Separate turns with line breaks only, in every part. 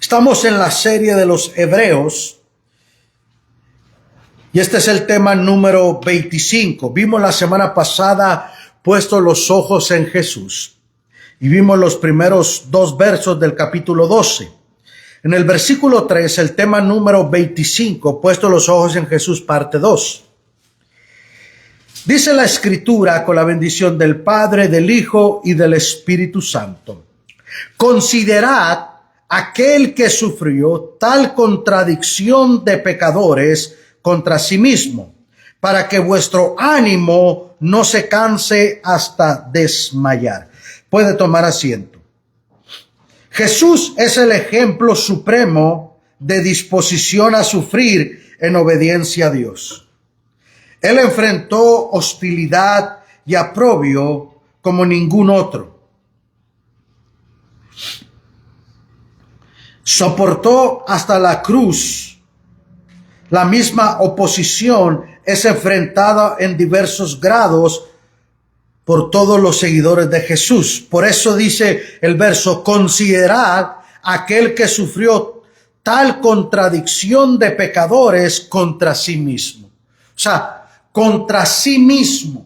Estamos en la serie de los Hebreos y este es el tema número 25. Vimos la semana pasada puesto los ojos en Jesús y vimos los primeros dos versos del capítulo 12. En el versículo 3, el tema número 25, puesto los ojos en Jesús, parte 2. Dice la Escritura, con la bendición del Padre, del Hijo y del Espíritu Santo: considerad aquel que sufrió tal contradicción de pecadores contra sí mismo, para que vuestro ánimo no se canse hasta desmayar. Puede tomar asiento. Jesús es el ejemplo supremo de disposición a sufrir en obediencia a Dios. Él enfrentó hostilidad y aprobio como ningún otro. Soportó hasta la cruz. La misma oposición es enfrentada en diversos grados por todos los seguidores de Jesús. Por eso dice el verso: considerad aquel que sufrió tal contradicción de pecadores contra sí mismo. O sea, contra sí mismo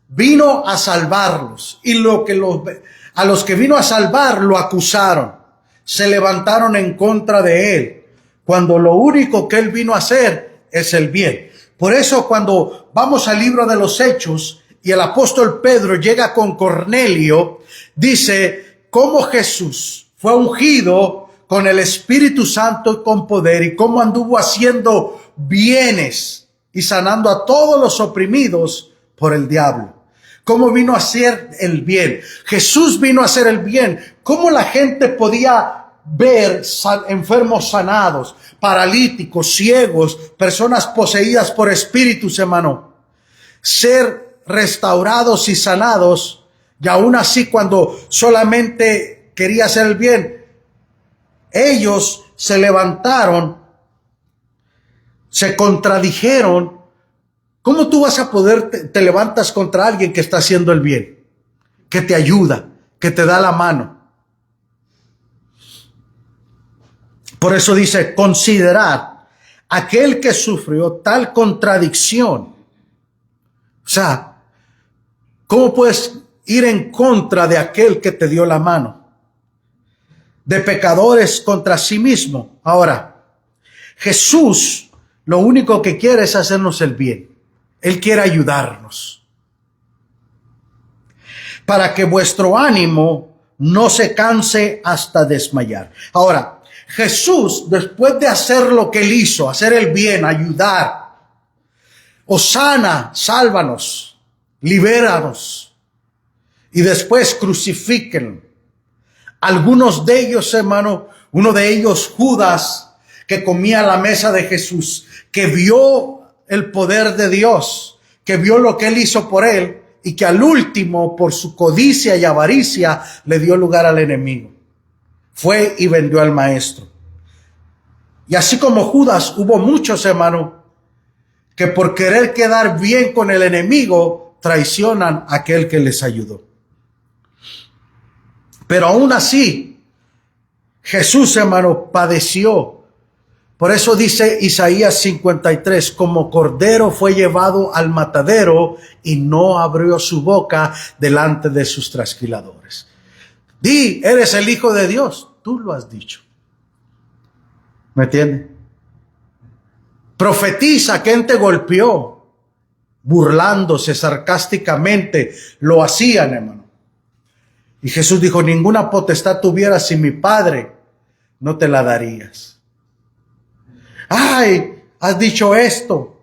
vino a salvarlos, y a los que vino a salvar lo acusaron, se levantaron en contra de él, cuando lo único que él vino a hacer es el bien. Por eso cuando vamos al libro de los Hechos y el apóstol Pedro llega con Cornelio, dice cómo Jesús fue ungido con el Espíritu Santo y con poder, y cómo anduvo haciendo bienes y sanando a todos los oprimidos por el diablo. ¿Cómo vino a hacer el bien? Jesús vino a hacer el bien. ¿Cómo la gente podía ver enfermos sanados, paralíticos, ciegos, personas poseídas por espíritus, hermano, ser restaurados y sanados? Y aún así, cuando solamente quería hacer el bien, ellos se levantaron, se contradijeron. ¿Cómo tú vas a poder, te levantas contra alguien que está haciendo el bien, que te ayuda, que te da la mano? Por eso dice: considerad aquel que sufrió tal contradicción. O sea, ¿cómo puedes ir en contra de aquel que te dio la mano? De pecadores contra sí mismo. Ahora, Jesús lo único que quiere es hacernos el bien. Él quiere ayudarnos, para que vuestro ánimo no se canse hasta desmayar. Ahora, Jesús, después de hacer lo que él hizo, hacer el bien, ayudar, Hosana, sálvanos, libéranos, y después crucifíquenlo. Algunos de ellos, hermano, uno de ellos, Judas, que comía a la mesa de Jesús, que vio el poder de Dios, que vio lo que él hizo por él, y que al último, por su codicia y avaricia, le dio lugar al enemigo. Fue y vendió al maestro. Y así como Judas, hubo muchos, hermanos, que por querer quedar bien con el enemigo, traicionan a aquel que les ayudó. Pero aún así, Jesús, hermano, padeció. Por eso dice Isaías 53, como cordero fue llevado al matadero y no abrió su boca delante de sus trasquiladores. Di, eres el Hijo de Dios. Tú lo has dicho. ¿Me entiendes? Profetiza, ¿quién te golpeó? Burlándose sarcásticamente, lo hacían, hermano. Y Jesús dijo: ninguna potestad tuvieras si mi Padre no te la darías. Ay, has dicho esto.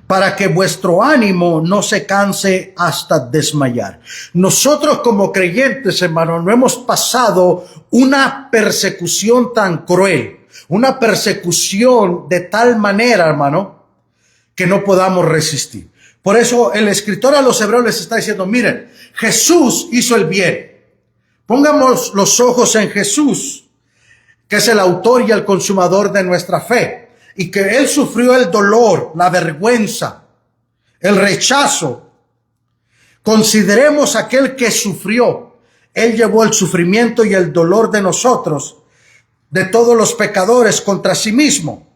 Para que vuestro ánimo no se canse hasta desmayar. Nosotros como creyentes, hermano, no hemos pasado una persecución tan cruel, una persecución de tal manera, hermano, que no podamos resistir. Por eso el escritor a los Hebreos les está diciendo: miren, Jesús hizo el bien. Pongamos los ojos en Jesús, que es el autor y el consumador de nuestra fe, y que él sufrió el dolor, la vergüenza, el rechazo. Consideremos aquel que sufrió Él llevó el sufrimiento y el dolor de nosotros, de todos los pecadores, contra sí mismo,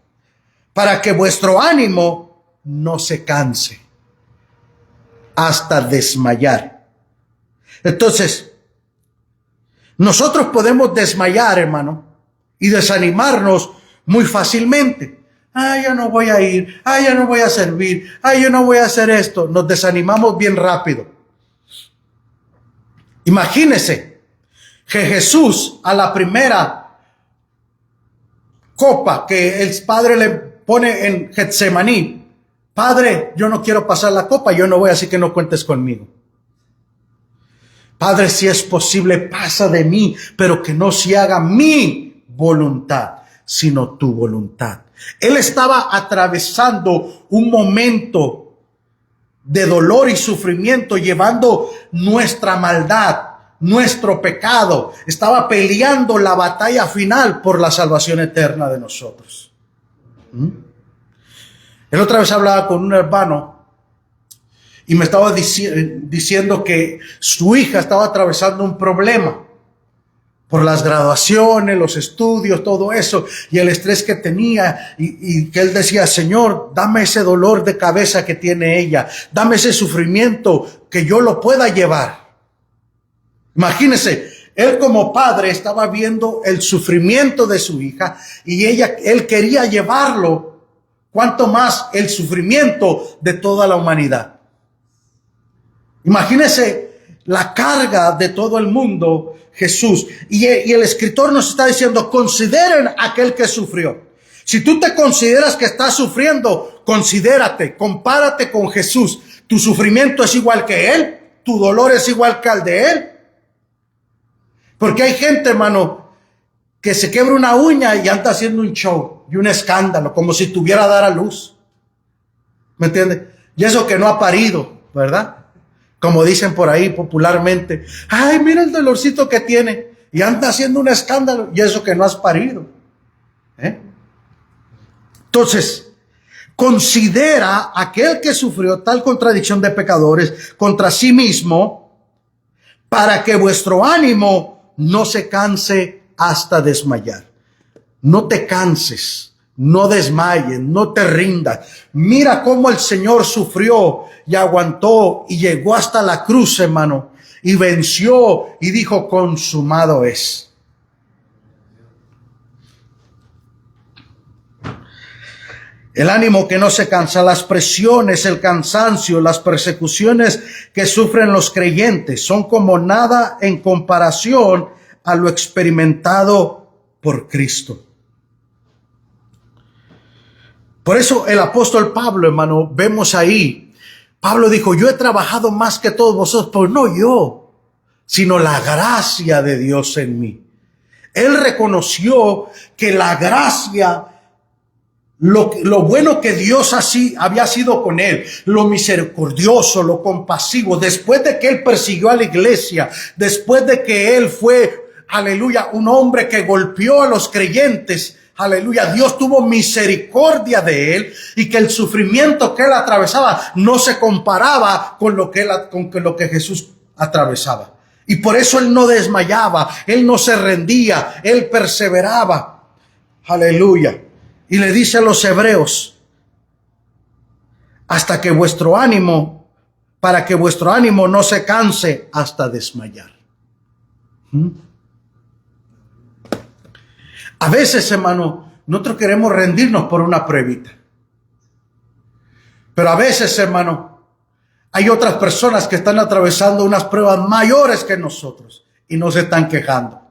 para que vuestro ánimo no se canse hasta desmayar. Entonces, nosotros podemos desmayar, hermano, y desanimarnos muy fácilmente. Yo no voy a ir, yo no voy a servir, yo no voy a hacer esto. Nos desanimamos bien rápido. Imagínese que Jesús, a la primera copa que el Padre le pone en Getsemaní: Padre, yo no quiero pasar la copa, yo no voy, así que no cuentes conmigo. Padre, si es posible, pasa de mí, pero que no se haga mi voluntad, sino tu voluntad. Él estaba atravesando un momento de dolor y sufrimiento, llevando nuestra maldad, nuestro pecado. Estaba peleando la batalla final por la salvación eterna de nosotros. Él otra vez hablaba con un hermano y me estaba diciendo que su hija estaba atravesando un problema por las graduaciones, los estudios, todo eso, y el estrés que tenía, y que él decía: Señor, dame ese dolor de cabeza que tiene ella, dame ese sufrimiento, que yo lo pueda llevar. Imagínese, él como padre estaba viendo el sufrimiento de su hija, y él quería llevarlo, cuanto más el sufrimiento de toda la humanidad. Imagínese la carga de todo el mundo, Jesús. Y el escritor nos está diciendo: consideren aquel que sufrió. Si tú te consideras que estás sufriendo, considérate, compárate con Jesús. Tu sufrimiento es igual que Él, tu dolor es igual que el de Él. Porque hay gente, hermano, que se quebra una uña y anda haciendo un show y un escándalo, como si tuviera a dar a luz. ¿Me entiendes? Y eso que no ha parido, ¿verdad? Como dicen por ahí popularmente: mira el dolorcito que tiene, y anda haciendo un escándalo, y eso que no has parido. Entonces, considera aquel que sufrió tal contradicción de pecadores contra sí mismo, para que vuestro ánimo no se canse hasta desmayar. No te canses, no desmayes, no te rindas. Mira cómo el Señor sufrió y aguantó y llegó hasta la cruz, hermano, y venció y dijo: consumado es. El ánimo que no se cansa, las presiones, el cansancio, las persecuciones que sufren los creyentes son como nada en comparación a lo experimentado por Cristo. Por eso el apóstol Pablo, hermano, vemos ahí, Pablo dijo: yo he trabajado más que todos vosotros, pero no yo, sino la gracia de Dios en mí. Él reconoció que la gracia, lo bueno que Dios así había sido con él, lo misericordioso, lo compasivo, después de que él persiguió a la iglesia, después de que él fue, aleluya, un hombre que golpeó a los creyentes, aleluya, Dios tuvo misericordia de él, y que el sufrimiento que él atravesaba no se comparaba con lo que Jesús atravesaba. Y por eso él no desmayaba, él no se rendía, él perseveraba. Aleluya. Y le dice a los hebreos: hasta que vuestro ánimo, para que vuestro ánimo no se canse hasta desmayar. A veces, hermano, nosotros queremos rendirnos por una pruebita. Pero a veces, hermano, hay otras personas que están atravesando unas pruebas mayores que nosotros y no se están quejando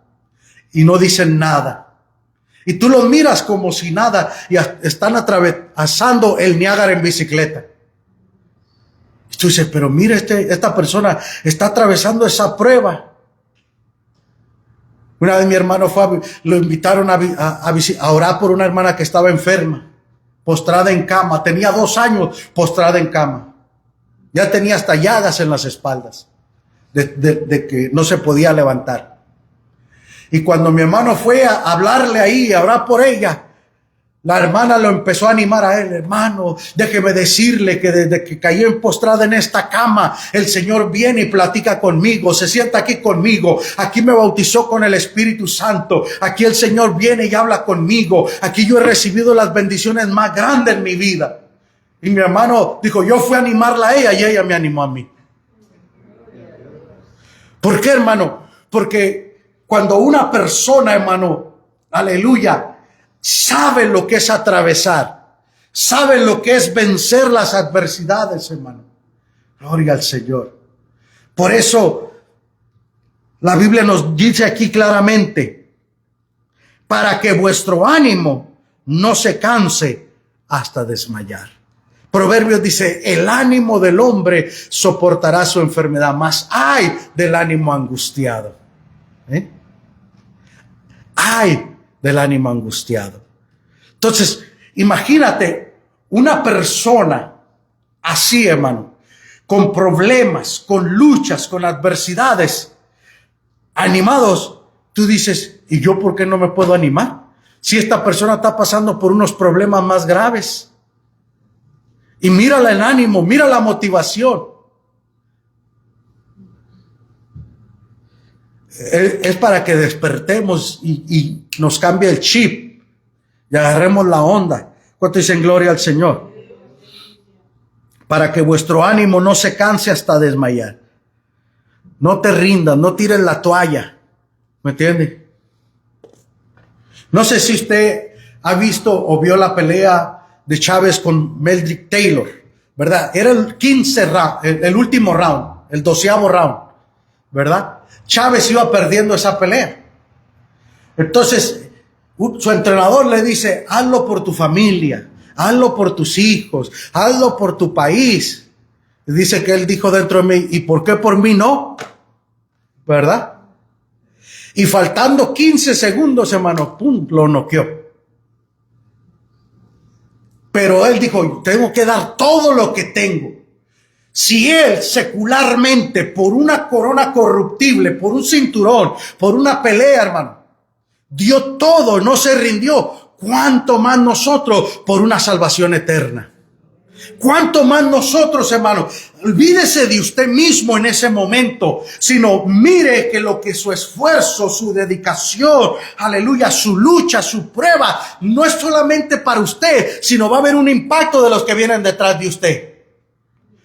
y no dicen nada. Y tú los miras como si nada y están atravesando el Niágara en bicicleta. Y tú dices: pero mira, esta persona está atravesando esa prueba. Una vez mi hermano lo invitaron a orar por una hermana que estaba enferma, postrada en cama. Tenía 2 años postrada en cama. Ya tenía hasta llagas en las espaldas de que no se podía levantar. Y cuando mi hermano fue a hablarle ahí, a orar por ella, La hermana lo empezó a animar a él. Hermano, déjeme decirle que desde que caí postrada en esta cama, el Señor viene y platica conmigo, se sienta aquí conmigo, aquí me bautizó con el Espíritu Santo, aquí el Señor viene y habla conmigo, aquí yo he recibido las bendiciones más grandes en mi vida. Y mi hermano dijo, yo fui a animarla a ella y ella me animó a mí. ¿Por qué, hermano? Porque cuando una persona, hermano, aleluya, sabe lo que es atravesar, sabe lo que es vencer las adversidades, hermano. Gloria al Señor. Por eso la Biblia nos dice aquí claramente, para que vuestro ánimo no se canse hasta desmayar. Proverbios dice, el ánimo del hombre soportará su enfermedad, mas ay del ánimo angustiado. Ay del ánimo angustiado. Entonces, imagínate una persona así, hermano, con problemas, con luchas, con adversidades, animados. Tú dices, ¿y yo por qué no me puedo animar? Si esta persona está pasando por unos problemas más graves. Y mírala el ánimo, mira la motivación. Es para que despertemos y nos cambie el chip y agarremos la onda. ¿Cuánto dicen gloria al Señor? Para que vuestro ánimo no se canse hasta desmayar. No te rindas, no tires la toalla. ¿Me entiende? No sé si usted ha visto o vio la pelea de Chávez con Meldrick Taylor, ¿verdad? Era el 15 round, el último round, el 12º round, ¿verdad? Chávez iba perdiendo esa pelea. Entonces, su entrenador le dice, hazlo por tu familia, hazlo por tus hijos, hazlo por tu país. Y dice que él dijo dentro de mí, ¿y por qué por mí no? ¿Verdad? Y faltando 15 segundos, hermano, pum, lo noqueó. Pero él dijo, tengo que dar todo lo que tengo. Si él secularmente, por una corona corruptible, por un cinturón, por una pelea, hermano, dio todo, no se rindió, ¿cuánto más nosotros por una salvación eterna? ¿Cuánto más nosotros, hermano? Olvídese de usted mismo en ese momento, sino mire que lo que su esfuerzo, su dedicación, aleluya, su lucha, su prueba, no es solamente para usted, sino va a haber un impacto de los que vienen detrás de usted.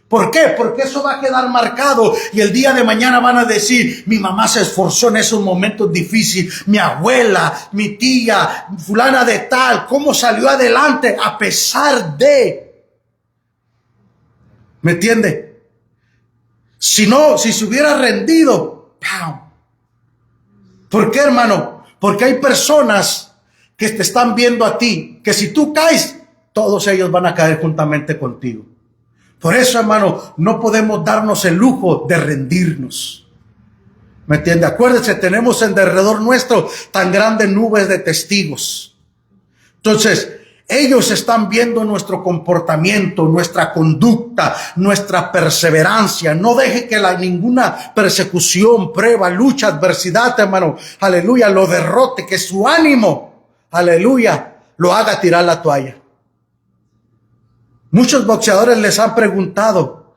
¿Por qué? Porque eso va a quedar marcado y el día de mañana van a decir, mi mamá se esforzó en esos momentos difíciles, mi abuela, mi tía, fulana de tal, cómo salió adelante a pesar de... ¿Me entiende? Si no, si se hubiera rendido, ¡pam! ¿Por qué, hermano? Porque hay personas que te están viendo a ti, que si tú caes, todos ellos van a caer juntamente contigo. Por eso, hermano, no podemos darnos el lujo de rendirnos. ¿Me entiende? Acuérdense, tenemos en derredor nuestro tan grandes nubes de testigos. Entonces, ellos están viendo nuestro comportamiento, nuestra conducta, nuestra perseverancia. No deje que ninguna persecución, prueba, lucha, adversidad, hermano, aleluya, lo derrote, que su ánimo, aleluya, lo haga tirar la toalla. Muchos boxeadores les han preguntado,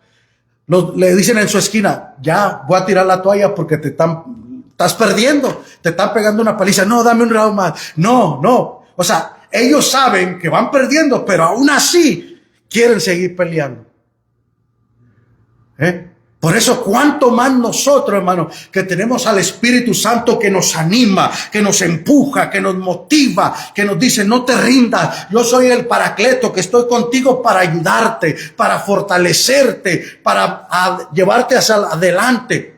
le dicen en su esquina, ya voy a tirar la toalla porque estás perdiendo, te están pegando una paliza. No, dame un round más. No. O sea, ellos saben que van perdiendo, pero aún así quieren seguir peleando. Por eso, cuánto más nosotros, hermano, que tenemos al Espíritu Santo que nos anima, que nos empuja, que nos motiva, que nos dice, no te rindas, yo soy el Paracleto, que estoy contigo para ayudarte, para fortalecerte, para llevarte hacia adelante.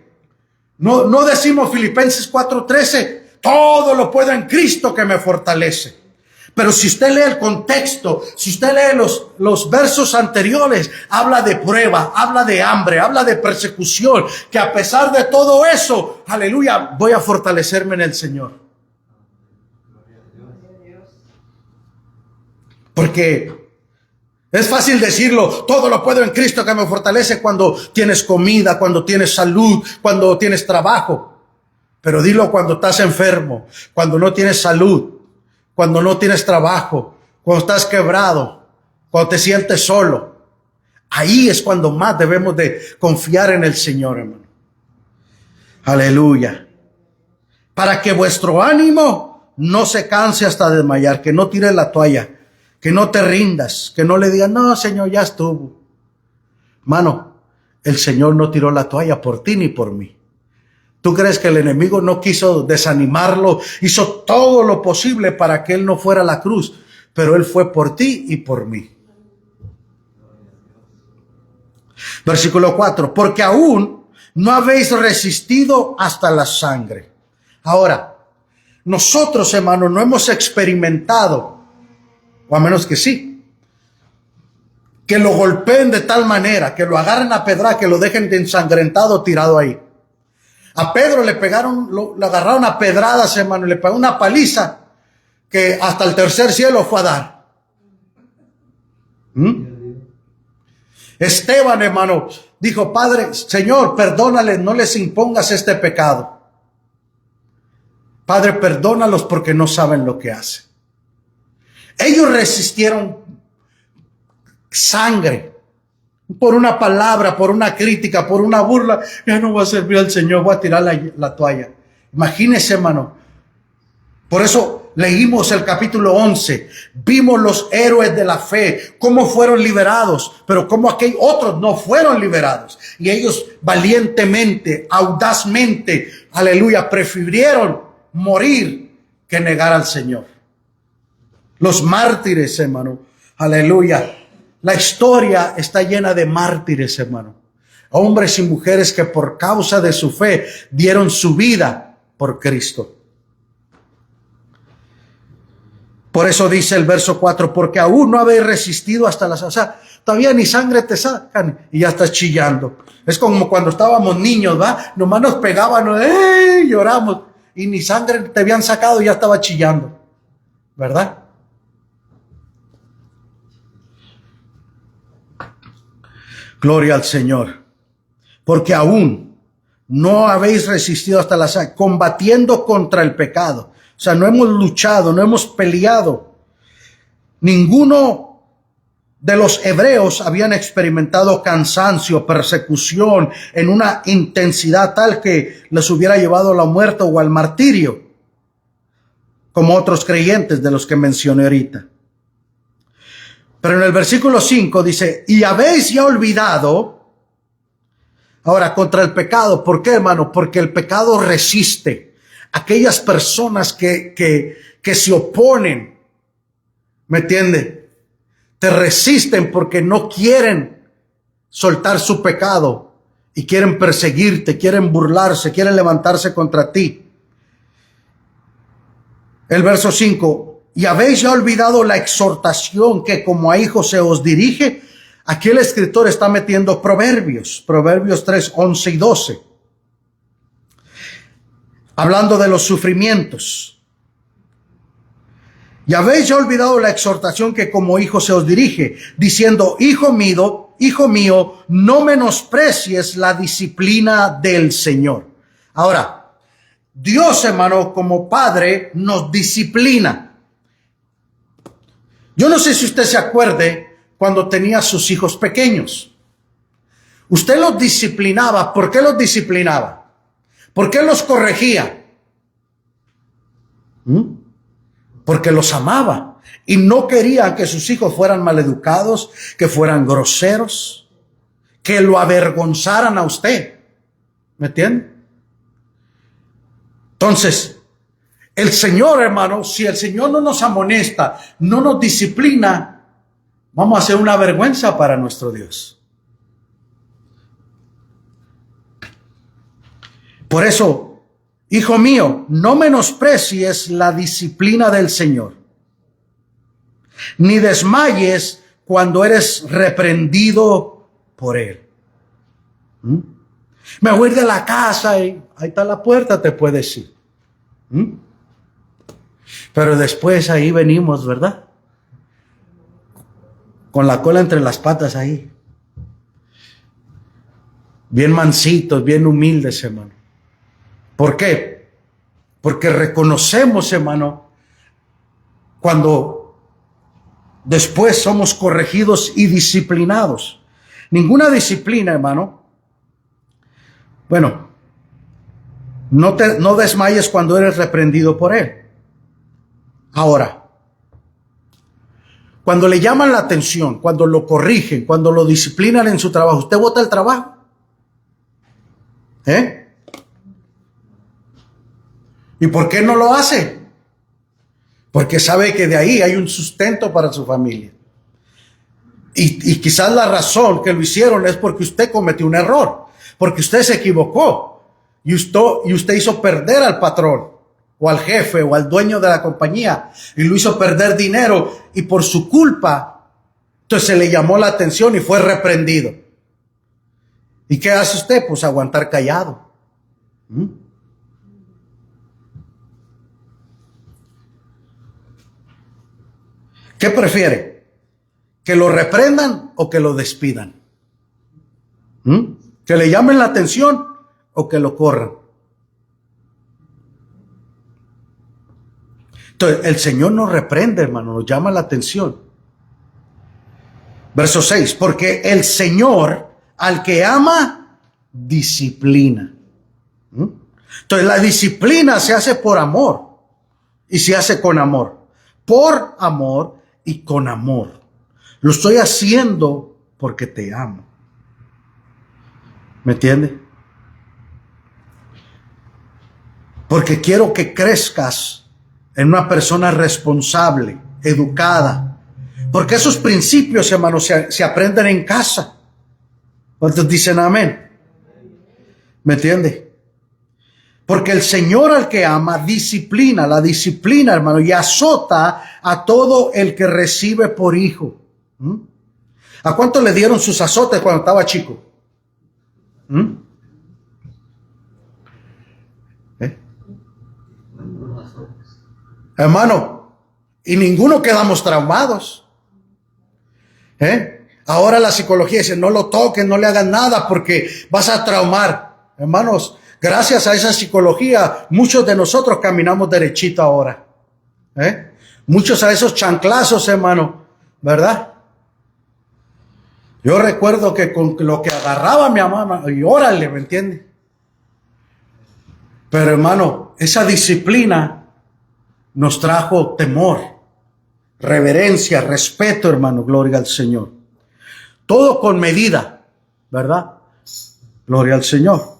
No decimos Filipenses 4:13, todo lo puedo en Cristo que me fortalece. Pero si usted lee el contexto, si usted lee los versos anteriores, habla de prueba, habla de hambre, habla de persecución, que a pesar de todo eso, aleluya, voy a fortalecerme en el Señor. Porque es fácil decirlo, todo lo puedo en Cristo que me fortalece cuando tienes comida, cuando tienes salud, cuando tienes trabajo. Pero dilo cuando estás enfermo, cuando no tienes salud, cuando no tienes trabajo, cuando estás quebrado, cuando te sientes solo. Ahí es cuando más debemos de confiar en el Señor, hermano. Aleluya. Para que vuestro ánimo no se canse hasta desmayar, que no tires la toalla, que no te rindas, que no le digas, no, Señor, ya estuvo. Mano, el Señor no tiró la toalla por ti ni por mí. ¿Tú crees que el enemigo no quiso desanimarlo? Hizo todo lo posible para que él no fuera a la cruz, pero él fue por ti y por mí. Versículo 4, porque aún no habéis resistido hasta la sangre. Ahora, nosotros, hermanos, no hemos experimentado, o a menos que sí, que lo golpeen de tal manera, que lo agarren a pedra, que lo dejen de ensangrentado tirado ahí. A Pedro le pegaron, lo agarraron a pedradas, hermano, y le pegó una paliza que hasta el tercer cielo fue a dar. Esteban, hermano, dijo, Padre, Señor, perdónales, no les impongas este pecado. Padre, perdónalos porque no saben lo que hacen. Ellos resistieron sangre por una palabra, por una crítica, por una burla. Ya no voy a servir al Señor, voy a tirar la toalla. Imagínese, hermano. Por eso leímos el capítulo 11. Vimos los héroes de la fe, cómo fueron liberados, pero cómo aquellos otros no fueron liberados. Y ellos valientemente, audazmente, aleluya, prefirieron morir que negar al Señor. Los mártires, hermano, aleluya. La historia está llena de mártires, hermano. Hombres y mujeres que por causa de su fe dieron su vida por Cristo. Por eso dice el verso 4, porque aún no habéis resistido hasta la... O sea, todavía ni sangre te sacan y ya estás chillando. Es como cuando estábamos niños, ¿va? Nomás nos pegaban, lloramos y ni sangre te habían sacado y ya estaba chillando, ¿verdad? Gloria al Señor. Porque aún no habéis resistido hasta la sangre, combatiendo contra el pecado. O sea, no hemos luchado, no hemos peleado. Ninguno de los hebreos habían experimentado cansancio, persecución en una intensidad tal que les hubiera llevado a la muerte o al martirio, como otros creyentes de los que mencioné ahorita. Pero en el versículo 5 dice, y habéis ya olvidado, ahora contra el pecado. ¿Por qué, hermano? Porque el pecado resiste. Aquellas personas que se oponen, ¿me entiende? Te resisten porque no quieren soltar su pecado y quieren perseguirte, quieren burlarse, quieren levantarse contra ti. El verso 5, y habéis ya olvidado la exhortación que como a hijos se os dirige. Aquí el escritor está metiendo Proverbios 3, 11 y 12. Hablando de los sufrimientos. Y habéis ya olvidado la exhortación que como hijo se os dirige, diciendo, hijo mío, no menosprecies la disciplina del Señor. Ahora, Dios, hermano, como padre, nos disciplina. Yo no sé si usted se acuerde cuando tenía sus hijos pequeños. Usted los disciplinaba. ¿Por qué los disciplinaba? ¿Por qué los corregía? Porque los amaba y no quería que sus hijos fueran maleducados, que fueran groseros, que lo avergonzaran a usted. ¿Me entiende? Entonces, el Señor, hermano, si el Señor no nos amonesta, no nos disciplina, vamos a hacer una vergüenza para nuestro Dios. Por eso, hijo mío, no menosprecies la disciplina del Señor, ni desmayes cuando eres reprendido por Él. Me voy a ir de la casa y ahí está la puerta, te puedes ir. Pero después ahí venimos, ¿verdad? Con la cola entre las patas ahí. Bien mansitos, bien humildes, hermano. ¿Por qué? Porque reconocemos, hermano, cuando Después somos corregidos y disciplinados. Ninguna disciplina, hermano. Bueno, no desmayes cuando eres reprendido por él. Ahora, cuando le llaman la atención, cuando lo corrigen, cuando lo disciplinan en su trabajo, ¿usted bota el trabajo? ¿Y por qué no lo hace? Porque sabe que de ahí hay un sustento para su familia. Y quizás la razón que lo hicieron es porque usted cometió un error, porque usted se equivocó y usted hizo perder al patrón o al jefe o al dueño de la compañía y lo hizo perder dinero, y por su culpa entonces se le llamó la atención y fue reprendido. ¿Y qué hace usted? Pues aguantar callado. ¿Qué prefiere? ¿Que lo reprendan o que lo despidan? ¿Que le llamen la atención o que lo corran? Entonces, el Señor nos reprende, hermano, nos llama la atención. Verso 6, porque el Señor al que ama, disciplina. Entonces, la disciplina se hace por amor y se hace con amor. Por amor y con amor. Lo estoy haciendo porque te amo. ¿Me entiende? Porque quiero que crezcas en una persona responsable, educada. Porque esos principios, hermanos, se aprenden en casa. ¿Cuántos dicen amén? ¿Me entiende? Porque el Señor al que ama disciplina, la disciplina, hermano, y azota a todo el que recibe por hijo. ¿A cuánto le dieron sus azotes cuando estaba chico? Hermano, y ninguno quedamos traumados. Ahora la psicología dice, no lo toquen, no le hagan nada porque vas a traumar. Hermanos, gracias a esa psicología, muchos de nosotros caminamos derechito ahora. Muchos a esos chanclazos, hermano, ¿verdad? Yo recuerdo que con lo que agarraba a mi mamá, y órale, ¿me entiende? Pero hermano, esa disciplina nos trajo temor, reverencia, respeto, hermano, gloria al Señor. Todo con medida, ¿verdad? Gloria al Señor.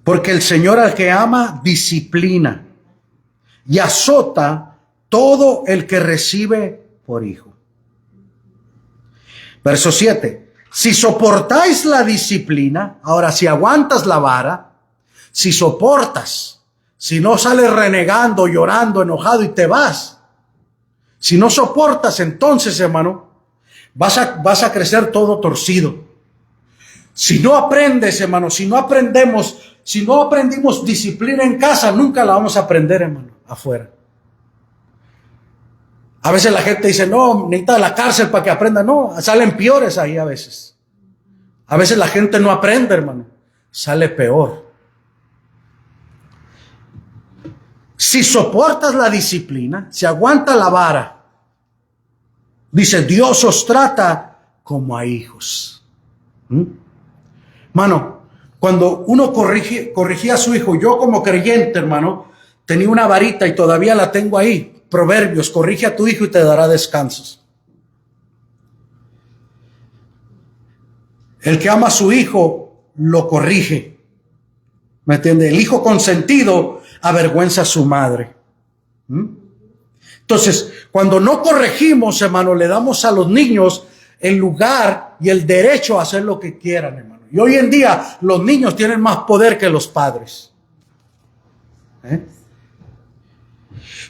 Porque el Señor al que ama, disciplina y azota todo el que recibe por hijo. Verso 7. Si soportáis la disciplina, ahora si aguantas la vara, si soportas, si no sales renegando, llorando, enojado y te vas, si no soportas, entonces, hermano, vas a crecer todo torcido. Si no aprendes, hermano, si no aprendimos disciplina en casa, nunca la vamos a aprender, hermano, afuera. A veces la gente dice, no, necesita la cárcel para que aprenda. No, salen peores ahí a veces. A veces la gente no aprende, hermano, sale peor. Si soportas la disciplina, si aguanta la vara, dice, Dios os trata como a hijos. Hermano, cuando uno corrigía a su hijo, yo como creyente, hermano, tenía una varita y todavía la tengo ahí. Proverbios, corrige a tu hijo y te dará descansos. El que ama a su hijo, lo corrige. ¿Me entiende? El hijo consentido avergüenza a su madre. Entonces, cuando no corregimos, hermano, le damos a los niños el lugar y el derecho a hacer lo que quieran, hermano. Y hoy en día los niños tienen más poder que los padres.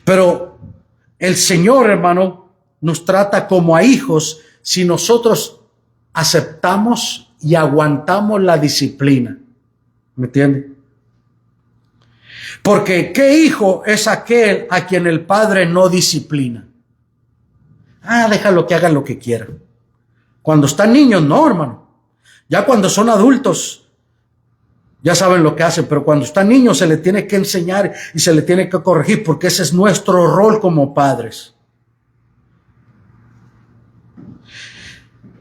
Pero el Señor, hermano, nos trata como a hijos si nosotros aceptamos y aguantamos la disciplina. ¿Me entiende? Porque ¿qué hijo es aquel a quien el padre no disciplina? Déjalo que hagan lo que quieran. Cuando están niños, no, hermano. Ya cuando son adultos, ya saben lo que hacen, pero cuando están niños se le tiene que enseñar y se le tiene que corregir, porque ese es nuestro rol como padres.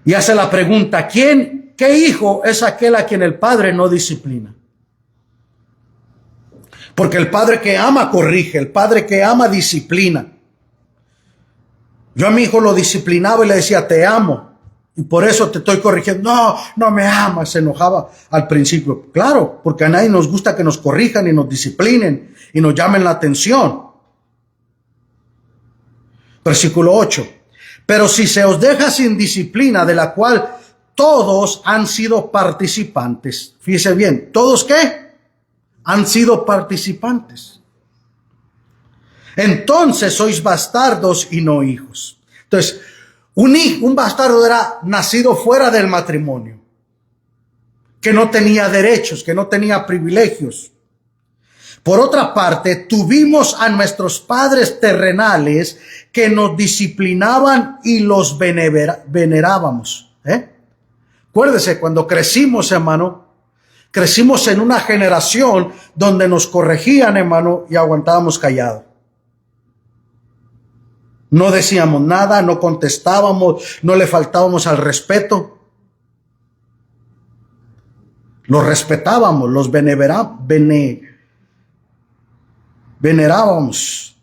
Y hace la pregunta, ¿qué hijo es aquel a quien el padre no disciplina? Porque el padre que ama corrige, el padre que ama disciplina. Yo a mi hijo lo disciplinaba y le decía, te amo, y por eso te estoy corrigiendo. No, no me amas, se enojaba al principio. Claro, porque a nadie nos gusta que nos corrijan y nos disciplinen y nos llamen la atención. Versículo 8. Pero si se os deja sin disciplina, de la cual todos han sido participantes. Fíjese bien, ¿todos qué? Han sido participantes. Entonces sois bastardos y no hijos. Entonces, un bastardo era nacido fuera del matrimonio, que no tenía derechos, que no tenía privilegios. Por otra parte, tuvimos a nuestros padres terrenales que nos disciplinaban y los venerábamos. Acuérdese, cuando crecimos, hermano, crecimos en una generación donde nos corregían, hermano, y aguantábamos callados. No decíamos nada, no contestábamos, no le faltábamos al respeto. Los respetábamos, los venerábamos.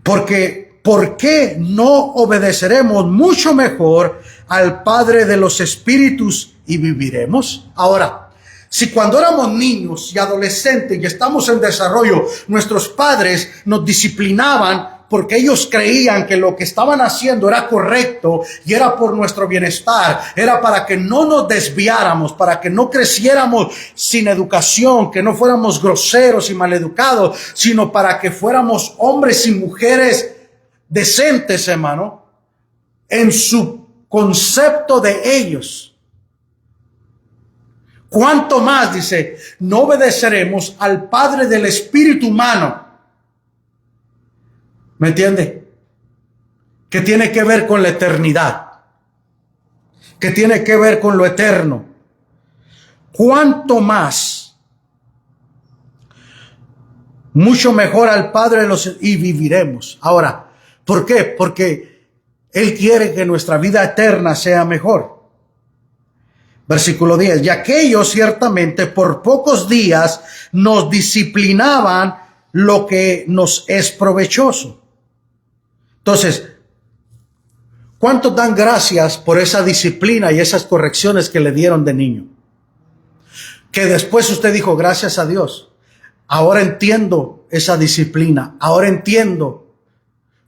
Porque, ¿por qué no obedeceremos mucho mejor al Padre de los Espíritus y viviremos? Ahora, si cuando éramos niños y adolescentes y estamos en desarrollo, nuestros padres nos disciplinaban porque ellos creían que lo que estaban haciendo era correcto y era por nuestro bienestar, era para que no nos desviáramos, para que no creciéramos sin educación, que no fuéramos groseros y maleducados, sino para que fuéramos hombres y mujeres decentes, hermano, en su concepto de ellos. ¿Cuánto más, dice, no obedeceremos al Padre del espíritu humano? ¿Me entiende? Que tiene que ver con la eternidad, que tiene que ver con lo eterno. ¿Cuánto más? Mucho mejor al Padre y viviremos. Ahora, ¿por qué? Porque Él quiere que nuestra vida eterna sea mejor. Versículo 10. Y aquellos ciertamente por pocos días nos disciplinaban lo que nos es provechoso. Entonces, ¿cuántos dan gracias por esa disciplina y esas correcciones que le dieron de niño? Que después usted dijo, gracias a Dios, ahora entiendo esa disciplina, ahora entiendo.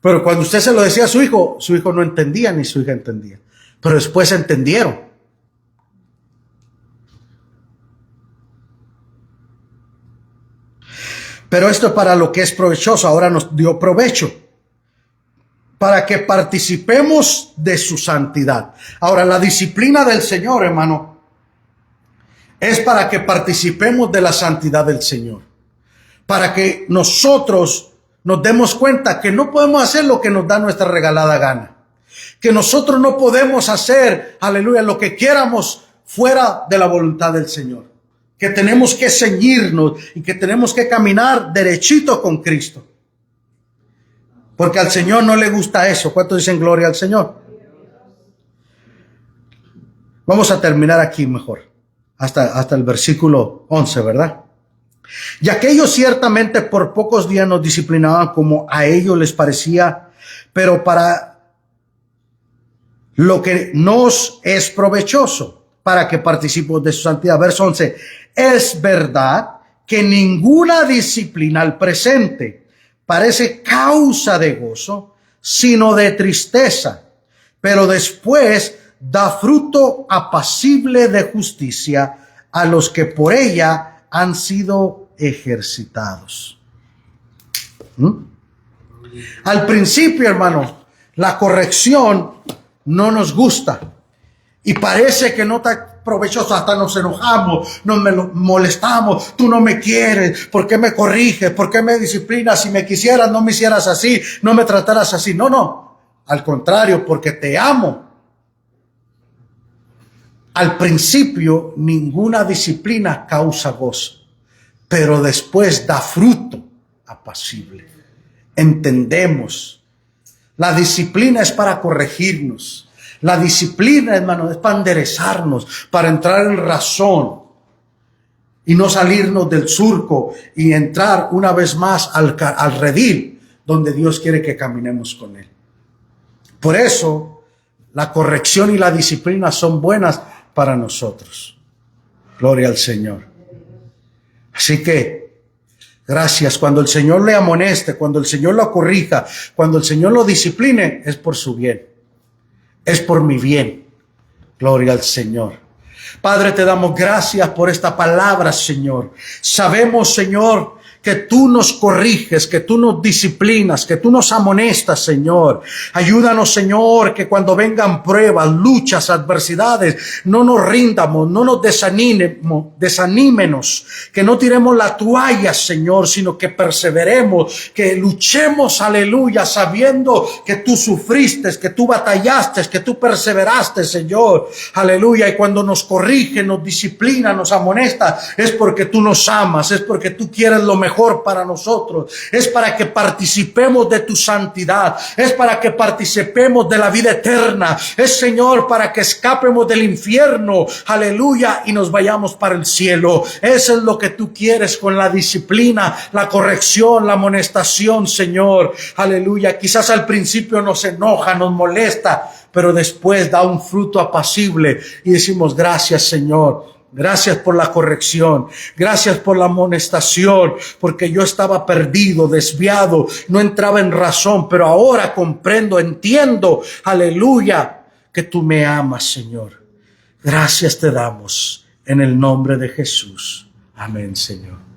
Pero cuando usted se lo decía a su hijo no entendía ni su hija entendía. Pero después entendieron. Pero esto es para lo que es provechoso, ahora nos dio provecho, para que participemos de su santidad. Ahora, la disciplina del Señor, hermano, es para que participemos de la santidad del Señor. Para que nosotros nos demos cuenta que no podemos hacer lo que nos da nuestra regalada gana. Que nosotros no podemos hacer, aleluya, lo que quieramos fuera de la voluntad del Señor. Que tenemos que ceñirnos y que tenemos que caminar derechito con Cristo. Porque al Señor no le gusta eso. ¿Cuántos dicen gloria al Señor? Vamos a terminar aquí mejor. Hasta el versículo 11, ¿verdad? Y aquellos ciertamente por pocos días nos disciplinaban como a ellos les parecía, pero para lo que nos es provechoso, para que participemos de su santidad. Verso 11. Es verdad que ninguna disciplina al presente parece causa de gozo, sino de tristeza, pero después da fruto apacible de justicia a los que por ella han sido ejercitados. Al principio, hermano, la corrección no nos gusta y parece que no está provechoso, hasta nos enojamos, nos molestamos, tú no me quieres, ¿por qué me corriges? ¿Por qué me disciplinas? Si me quisieras, no me hicieras así, no me trataras así. No, al contrario, porque te amo. Al principio, ninguna disciplina causa gozo, pero después da fruto apacible. Entendemos. La disciplina es para corregirnos. La disciplina, hermano, es para enderezarnos, para entrar en razón y no salirnos del surco y entrar una vez más al redil donde Dios quiere que caminemos con Él. Por eso, la corrección y la disciplina son buenas para nosotros. Gloria al Señor. Así que, gracias. Cuando el Señor le amoneste, cuando el Señor lo corrija, cuando el Señor lo discipline, es por su bien. Es por mi bien. Gloria al Señor. Padre, te damos gracias por esta palabra, Señor. Sabemos, Señor, que tú nos corriges, que tú nos disciplinas, que tú nos amonestas, Señor. Ayúdanos, Señor, que cuando vengan pruebas, luchas, adversidades, no nos rindamos, no nos desanímenos, que no tiremos la toalla, Señor, sino que perseveremos, que luchemos, aleluya, sabiendo que tú sufriste, que tú batallaste, que tú perseveraste, Señor, aleluya. Y cuando nos corrige, nos disciplina, nos amonesta, es porque tú nos amas, es porque tú quieres lo mejor para nosotros, es para que participemos de tu santidad, es para que participemos de la vida eterna, es, Señor, para que escapemos del infierno, aleluya, y nos vayamos para el cielo. Eso es lo que tú quieres con la disciplina, la corrección, la amonestación, Señor, aleluya. Quizás al principio nos enoja, nos molesta, pero después da un fruto apacible y decimos: gracias, Señor. Gracias por la corrección, gracias por la amonestación, porque yo estaba perdido, desviado, no entraba en razón, pero ahora comprendo, entiendo, aleluya, que tú me amas, Señor. Gracias te damos en el nombre de Jesús. Amén, Señor.